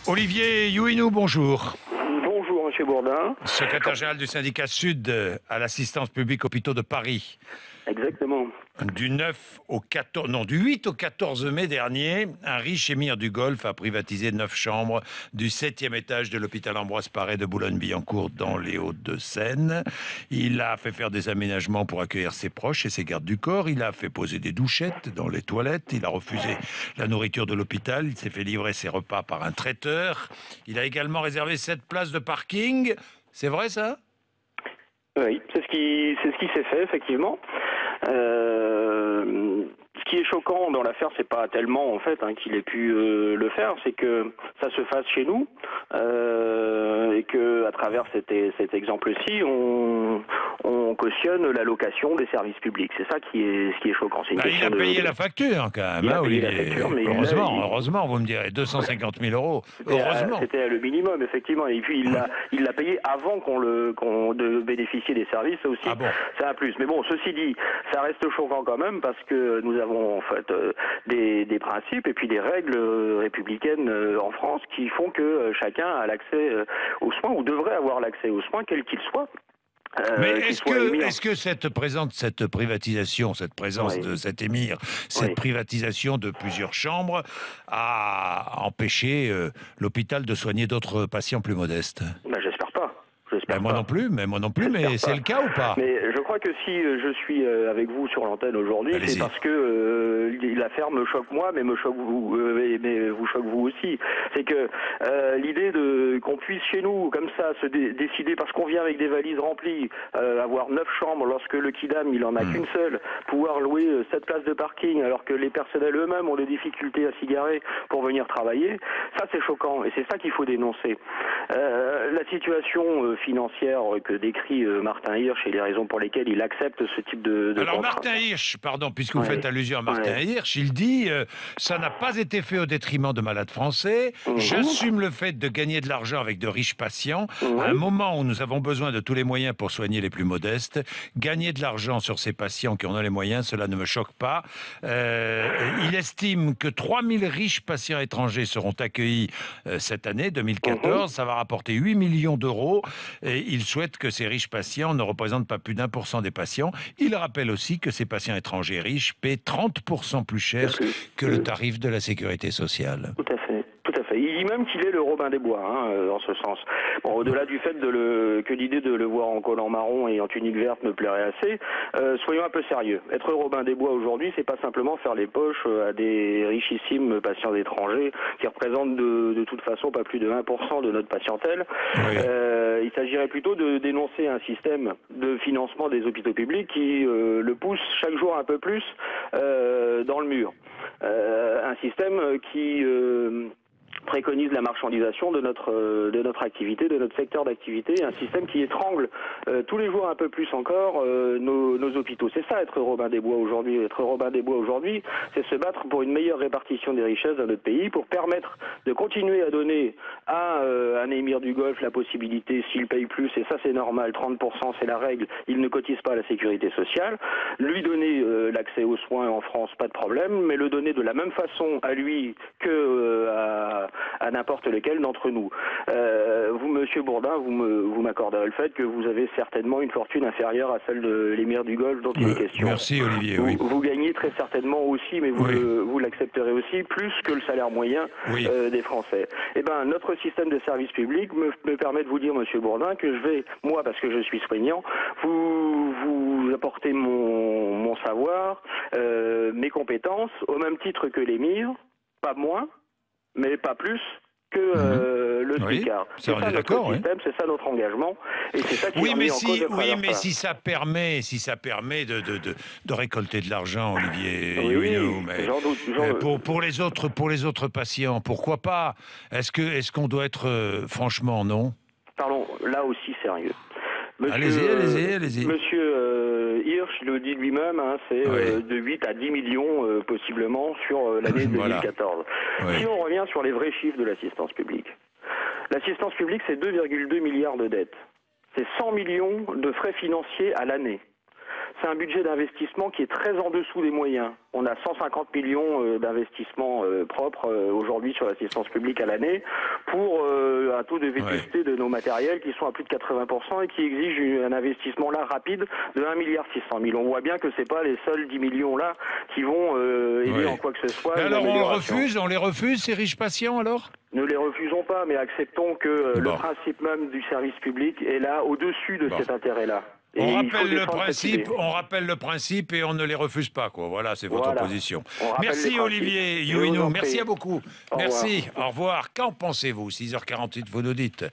Olivier Youinou, bonjour. Bonjour, Monsieur Bourdin. Secrétaire général du syndicat Sud à l'assistance publique hôpitaux de Paris. Exactement. Du 9 au 14, non, du 8 au 14 mai dernier, un riche émir du Golfe a privatisé 9 chambres du 7e étage de l'hôpital Ambroise Paré de Boulogne-Billancourt dans les Hauts-de-Seine. Il a fait faire des aménagements pour accueillir ses proches et ses gardes du corps. Il a fait poser des douchettes dans les toilettes. Il a refusé la nourriture de l'hôpital. Il s'est fait livrer ses repas par un traiteur. Il a également réservé 7 places de parking. C'est vrai ça ? Oui, c'est ce qui s'est fait, effectivement. Ce qui est choquant dans l'affaire, c'est pas tellement en fait qu'il ait pu le faire, c'est que ça se fasse chez nous et que à travers cet exemple-ci, on cautionne la location des services publics. C'est ça ce qui est choquant. C'est une question il a payé la facture quand même. Il a payé la facture, mais heureusement, vous me direz 250 000 euros. Heureusement. C'était le minimum, effectivement. Et puis il l'a payé avant de bénéficier des services. Ça aussi, c'est un plus. Mais bon, ceci dit, ça reste choquant quand même parce que nous avons en fait des principes et puis des règles républicaines en France qui font que chacun a l'accès aux soins ou devrait avoir l'accès aux soins, quel qu'il soit. Mais est-ce que cette privatisation, cette présence de cet émir, cette privatisation de plusieurs chambres a empêché l'hôpital de soigner d'autres patients plus modestes ? J'espère pas. Moi non plus, mais c'est le cas ou pas ? Mais je crois que si je suis avec vous sur l'antenne aujourd'hui, c'est parce que l'affaire me choque moi, mais me choque vous, mais vous choque vous aussi. C'est que l'idée qu'on puisse chez nous, comme ça, se décider, parce qu'on vient avec des valises remplies, avoir 9 chambres lorsque le Kidam, il en a qu'une seule, pouvoir louer 7 places de parking, alors que les personnels eux-mêmes ont des difficultés à s'y garer pour venir travailler, ça c'est choquant, et c'est ça qu'il faut dénoncer. La situation financière que décrit Martin Hirsch et les raisons pour lesquelles il accepte ce type de Alors contrat. Martin Hirsch, pardon, puisque vous faites allusion à Martin Hirsch, il dit ça n'a pas été fait au détriment de malades français. J'assume le fait de gagner de l'argent avec de riches patients. À un moment où nous avons besoin de tous les moyens pour soigner les plus modestes, gagner de l'argent sur ces patients qui en ont les moyens, cela ne me choque pas. Il estime que 3000 riches patients étrangers seront accueillis cette année, 2014. Ça va rapporter 8 millions d'euros. Et il souhaite que ces riches patients ne représentent pas plus d'1% des patients. Il rappelle aussi que ces patients étrangers riches paient 30% plus cher que le tarif de la sécurité sociale. Tout à fait. Il dit même qu'il est le Robin des Bois, dans ce sens. Bon, au-delà du fait que l'idée de le voir en collant marron et en tunique verte me plairait assez, soyons un peu sérieux. Être Robin des Bois aujourd'hui, c'est pas simplement faire les poches à des richissimes patients étrangers qui représentent de toute façon pas plus de 1% de notre patientèle. Il s'agirait plutôt de dénoncer un système de financement des hôpitaux publics qui le pousse chaque jour un peu plus dans le mur. Un système qui préconise la marchandisation de notre activité, de notre secteur d'activité, un système qui étrangle tous les jours un peu plus encore nos hôpitaux. C'est ça être Robin des Bois aujourd'hui. Être Robin des Bois aujourd'hui, c'est se battre pour une meilleure répartition des richesses dans notre pays, pour permettre de continuer à donner à un émir du Golfe la possibilité, s'il paye plus, et ça c'est normal, 30% c'est la règle, il ne cotise pas à la sécurité sociale, lui donner l'accès aux soins en France, pas de problème, mais le donner de la même façon à lui que à n'importe lequel d'entre nous. Vous, Monsieur Bourdin, vous m'accorderez le fait que vous avez certainement une fortune inférieure à celle de l'émir du Golfe dont il est question. Merci Olivier. Vous gagnez très certainement aussi, mais vous l'accepterez aussi, plus que le salaire moyen des Français. Eh bien, notre système de service public me permet de vous dire, Monsieur Bourdin, que je vais, moi, parce que je suis soignant, vous apporter mon savoir, mes compétences, au même titre que l'émir, pas moins, mais pas plus que le SMICAR. C'est ça notre système, c'est ça notre engagement, et c'est ça qui est mis en cause. Mais si ça permet de récolter de l'argent, Olivier pour les autres patients, pourquoi pas ? Est-ce qu'on doit être franchement non ? Parlons là aussi sérieux. Allez-y. Monsieur Hirsch le dit lui-même, c'est de 8 à 10 millions possiblement sur l'année 2014. Si on revient sur les vrais chiffres de l'assistance publique, l'assistance publique c'est 2,2 milliards de dettes. C'est 100 millions de frais financiers à l'année. c'est un budget d'investissement qui est très en dessous des moyens. On a 150 millions d'investissements propres aujourd'hui sur l'assistance publique à l'année pour un taux de vétusté de nos matériels qui sont à plus de 80% et qui exigent un investissement là rapide de 1,6 milliard. On voit bien que c'est pas les seuls 10 millions là qui vont aider en quoi que ce soit. Mais alors on les refuse ces riches patients alors? Ne les refusons pas, mais acceptons que le principe même du service public est là au-dessus de cet intérêt-là. On rappelle le principe et on ne les refuse pas, quoi. Voilà, c'est votre position. Merci Olivier Youinou, merci à beaucoup. Merci, au revoir. Qu'en pensez-vous? 6h48, vous nous dites.